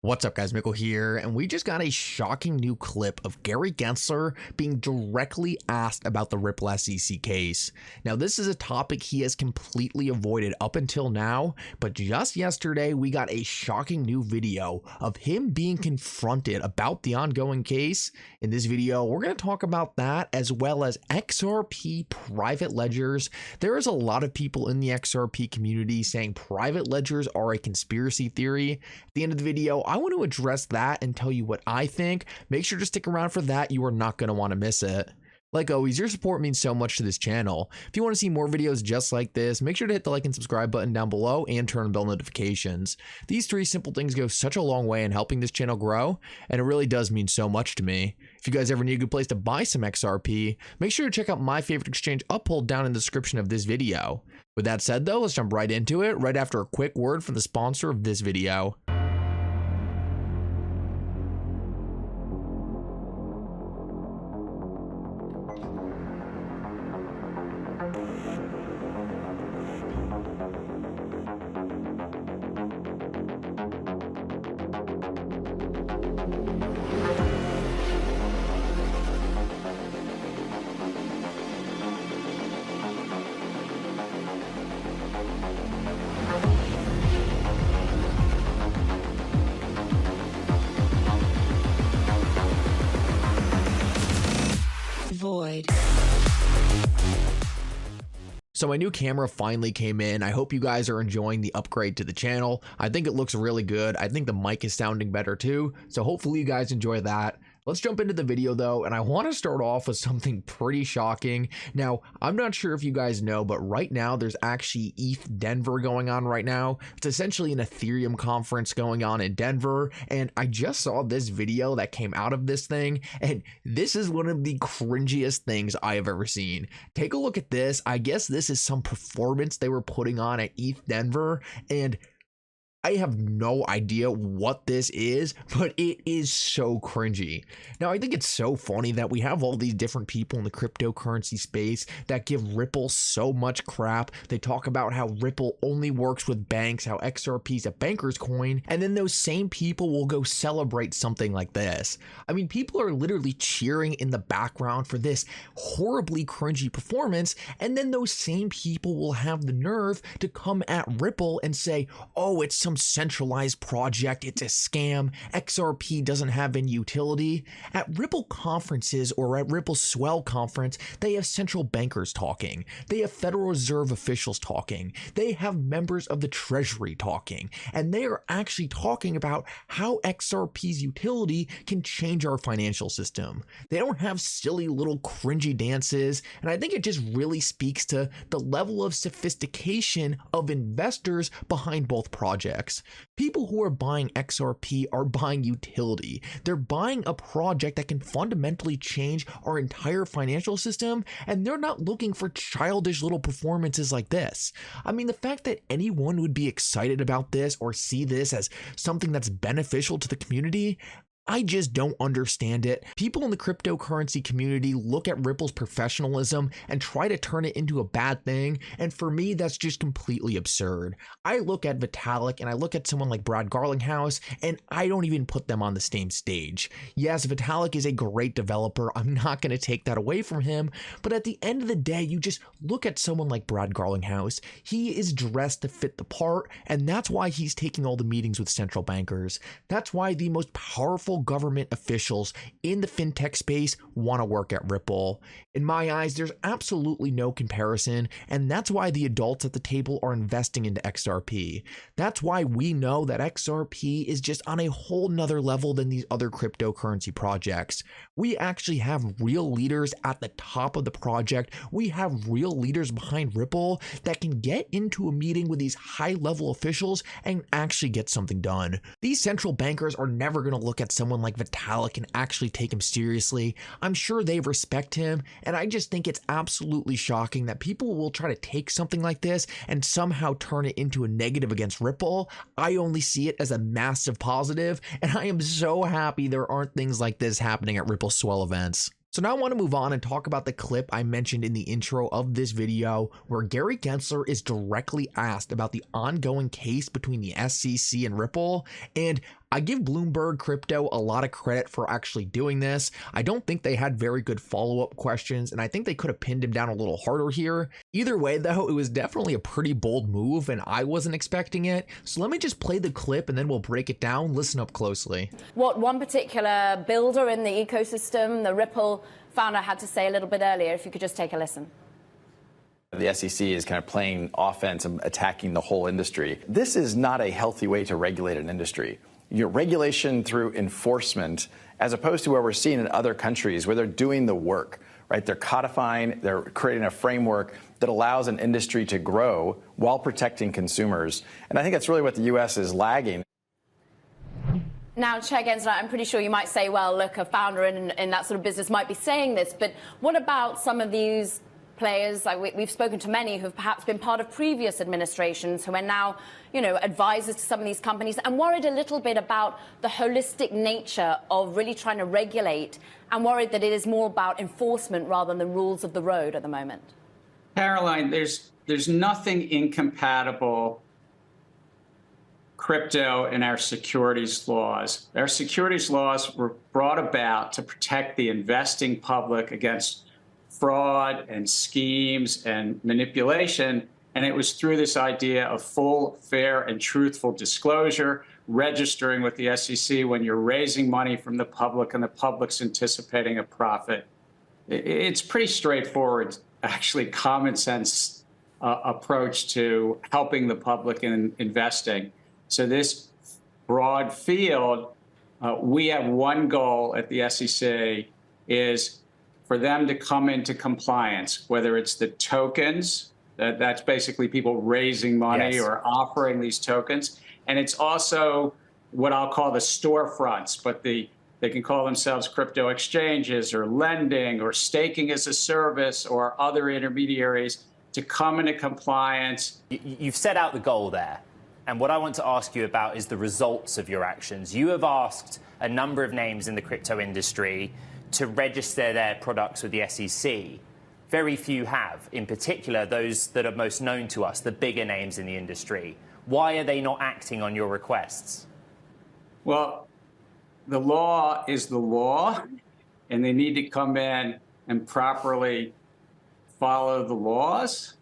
What's up guys, Mickle here, and we just got a shocking new clip of Gary Gensler being directly asked about the Ripple SEC case. Now this is a topic he has completely avoided up until now, but just yesterday we got a shocking new video of him being confronted about the ongoing case. In this video, we're going to talk about that as well as XRP private ledgers. There is a lot of people in the XRP community saying private ledgers are a conspiracy theory. At the end of the video, I want to address that and tell you what I think. Make sure to stick around for that. You are not going to want to miss it. Like always, your support means so much to this channel. If you want to see more videos just like this, make sure to hit the like and subscribe button down below and turn on bell notifications. These three simple things go such a long way in helping this channel grow, and it really does mean so much to me. If you guys ever need a good place to buy some XRP, make sure to check out my favorite exchange, Uphold, down in the description of this video. With that said though, let's jump right into it, right after a quick word from the sponsor of this video. Void. So my new camera finally came in. I hope you guys are enjoying the upgrade to the channel. I think it looks really good. I think the mic is sounding better too. So hopefully you guys enjoy that. Let's jump into the video though, and I want to start off with something pretty shocking. Now, I'm not sure if you guys know, but right now there's actually ETH Denver going on right now. It's essentially an Ethereum conference going on in Denver, and I just saw this video that came out of this thing, and this is one of the cringiest things I have ever seen. Take a look at this. I guess this is some performance they were putting on at ETH Denver, and I have no idea what this is, but it is so cringy. Now, I think it's so funny that we have all these different people in the cryptocurrency space that give Ripple so much crap. They talk about how Ripple only works with banks, how XRP is a banker's coin, and then those same people will go celebrate something like this. I mean, people are literally cheering in the background for this horribly cringy performance, and then those same people will have the nerve to come at Ripple and say, oh, it's some centralized project, it's a scam, XRP doesn't have any utility. At Ripple conferences or at Ripple Swell conference, they have central bankers talking, they have Federal Reserve officials talking, they have members of the Treasury talking, and they are actually talking about how XRP's utility can change our financial system. They don't have silly little cringy dances, and I think it just really speaks to the level of sophistication of investors behind both projects. People who are buying XRP are buying utility. They're buying a project that can fundamentally change our entire financial system, and they're not looking for childish little performances like this. I mean, the fact that anyone would be excited about this or see this as something that's beneficial to the community, I just don't understand it. People in the cryptocurrency community look at Ripple's professionalism and try to turn it into a bad thing, and for me, that's just completely absurd. I look at Vitalik and I look at someone like Brad Garlinghouse, and I don't even put them on the same stage. Yes, Vitalik is a great developer. I'm not going to take that away from him, but at the end of the day, you just look at someone like Brad Garlinghouse. He is dressed to fit the part, and that's why he's taking all the meetings with central bankers. That's why the most powerful government officials in the fintech space want to work at Ripple. In my eyes, there's absolutely no comparison, and that's why the adults at the table are investing into XRP. That's why we know that XRP is just on a whole nother level than these other cryptocurrency projects. We actually have real leaders at the top of the project. We have real leaders behind Ripple that can get into a meeting with these high-level officials and actually get something done. These central bankers are never going to look at someone like Vitalik and actually take him seriously. I'm sure they respect him, and I just think it's absolutely shocking that people will try to take something like this and somehow turn it into a negative against Ripple. I only see it as a massive positive, and I am so happy there aren't things like this happening at Ripple Swell events. So now I want to move on and talk about the clip I mentioned in the intro of this video where Gary Gensler is directly asked about the ongoing case between the SEC and Ripple, and I give Bloomberg Crypto a lot of credit for actually doing this. I don't think they had very good follow-up questions, and I think they could have pinned him down a little harder here. Either way though, it was definitely a pretty bold move and I wasn't expecting it. So let me just play the clip and then we'll break it down. Listen up closely. What one particular builder in the ecosystem, the Ripple founder, had to say a little bit earlier, if you could just take a listen. The SEC is kind of playing offense and attacking the whole industry. This is not a healthy way to regulate an industry. Your regulation through enforcement, as opposed to what we're seeing in other countries where they're doing the work, right? They're codifying, they're creating a framework that allows an industry to grow while protecting consumers. And I think that's really what the U.S. is lagging. Now, Chair Gensler, I'm pretty sure you might say, well, look, a founder in that sort of business might be saying this, but what about some of these players? Like we've spoken to many who've perhaps been part of previous administrations who are now, advisors to some of these companies and worried a little bit about the holistic nature of really trying to regulate and worried that it is more about enforcement rather than the rules of the road at the moment. Caroline, there's nothing incompatible crypto and our securities laws. Our securities laws were brought about to protect the investing public against fraud and schemes and manipulation. And it was through this idea of full, fair, and truthful disclosure, registering with the SEC when you're raising money from the public and the public's anticipating a profit. It's pretty straightforward, actually common sense approach to helping the public in investing. So this broad field, we have one goal at the SEC is for them to come into compliance, whether it's the tokens, that's basically people raising money or offering these tokens. And it's also what I'll call the storefronts, but they can call themselves crypto exchanges or lending or staking as a service or other intermediaries to come into compliance. You've set out the goal there. And what I want to ask you about is the results of your actions. You have asked a number of names in the crypto industry to register their products with the SEC. Very few have, in particular those that are most known to us, the bigger names in the industry. Why are they not acting on your requests? Well, the law is the law, and they need to come in and properly follow the laws,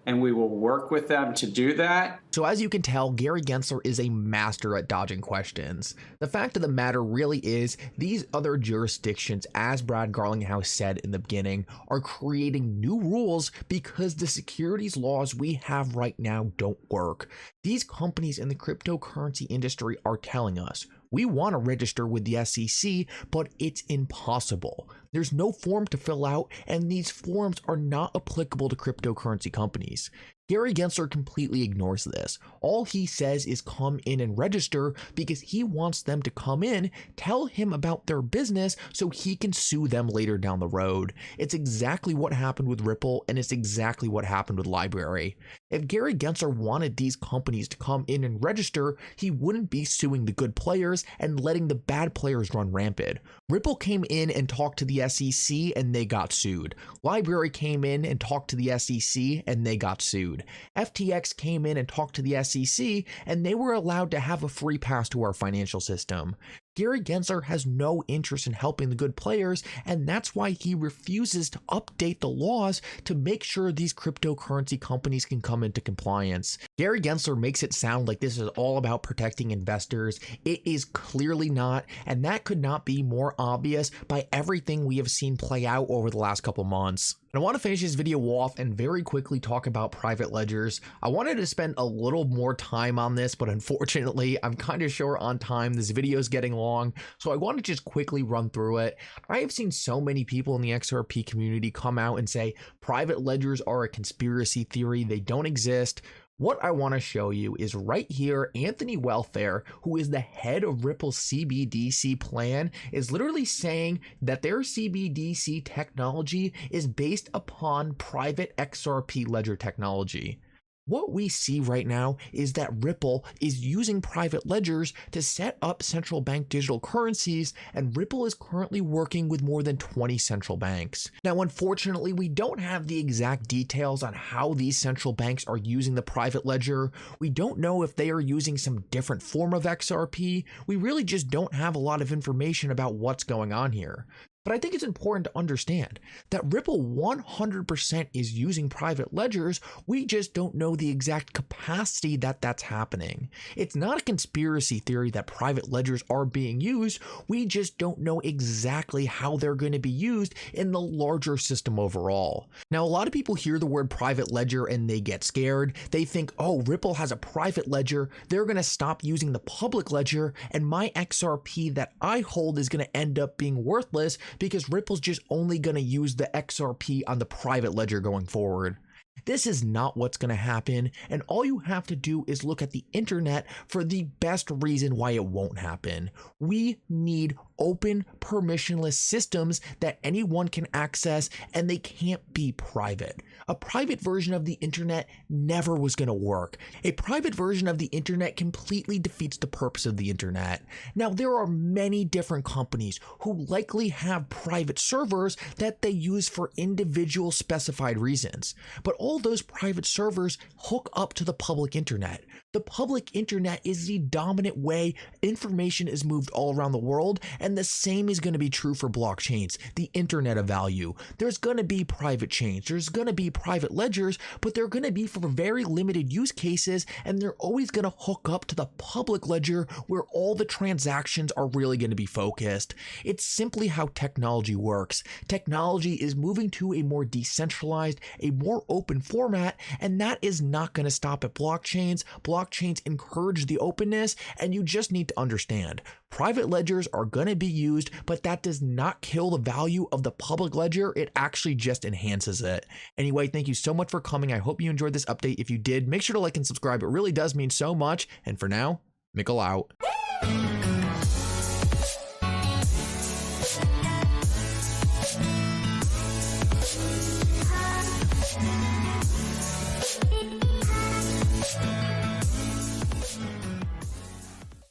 and we will work with them to do that. So as you can tell, Gary Gensler is a master at dodging questions. The fact of the matter really is these other jurisdictions, as Brad Garlinghouse said in the beginning, are creating new rules because the securities laws we have right now don't work. These companies in the cryptocurrency industry are telling us, we want to register with the SEC, but it's impossible. There's no form to fill out, and these forms are not applicable to cryptocurrency companies. Gary Gensler completely ignores this. All he says is come in and register because he wants them to come in, tell him about their business so he can sue them later down the road. It's exactly what happened with Ripple, and it's exactly what happened with Library. If Gary Gensler wanted these companies to come in and register, he wouldn't be suing the good players and letting the bad players run rampant. Ripple came in and talked to the SEC and they got sued. Library came in and talked to the SEC and they got sued. FTX came in and talked to the SEC and they were allowed to have a free pass to our financial system. Gary Gensler has no interest in helping the good players, and that's why he refuses to update the laws to make sure these cryptocurrency companies can come into compliance. Gary Gensler makes it sound like this is all about protecting investors. It is clearly not, and that could not be more obvious by everything we have seen play out over the last couple months. And I want to finish this video off and very quickly talk about private ledgers. I wanted to spend a little more time on this, but unfortunately, I'm kind of short on time. This video is getting long, so I want to just quickly run through it. I have seen so many people in the XRP community come out and say private ledgers are a conspiracy theory. They don't exist. What I want to show you is right here, Anthony Welfare, who is the head of Ripple's CBDC plan, is literally saying that their CBDC technology is based upon private XRP ledger technology. What we see right now is that Ripple is using private ledgers to set up central bank digital currencies, and Ripple is currently working with more than 20 central banks. Now, unfortunately, we don't have the exact details on how these central banks are using the private ledger. We don't know if they are using some different form of XRP. We really just don't have a lot of information about what's going on here. But I think it's important to understand that Ripple 100% is using private ledgers. We just don't know the exact capacity that that's happening. It's not a conspiracy theory that private ledgers are being used. We just don't know exactly how they're going to be used in the larger system overall. Now, a lot of people hear the word private ledger and they get scared. They think, oh, Ripple has a private ledger. They're going to stop using the public ledger, and my XRP that I hold is going to end up being worthless because Ripple's just only going to use the XRP on the private ledger going forward. This is not what's going to happen, and all you have to do is look at the internet for the best reason why it won't happen. We need open, permissionless systems that anyone can access, and they can't be private. A private version of the internet never was going to work. A private version of the internet completely defeats the purpose of the internet. Now, there are many different companies who likely have private servers that they use for individual specified reasons, but all those private servers hook up to the public internet. The public internet is the dominant way information is moved all around the world, and the same is going to be true for blockchains, the internet of value. There's going to be private chains, there's going to be private ledgers, but they're going to be for very limited use cases, and they're always going to hook up to the public ledger where all the transactions are really going to be focused. It's simply how technology works. Technology is moving to a more decentralized, a more open format, and that is not going to stop at blockchains. Blockchains encourage the openness, and you just need to understand, private ledgers are going to be used, but that does not kill the value of the public ledger. It actually just enhances it. Anyway, thank you so much for coming. I hope you enjoyed this update. If you did, make sure to like and subscribe. It really does mean so much. And for now, Mickle out.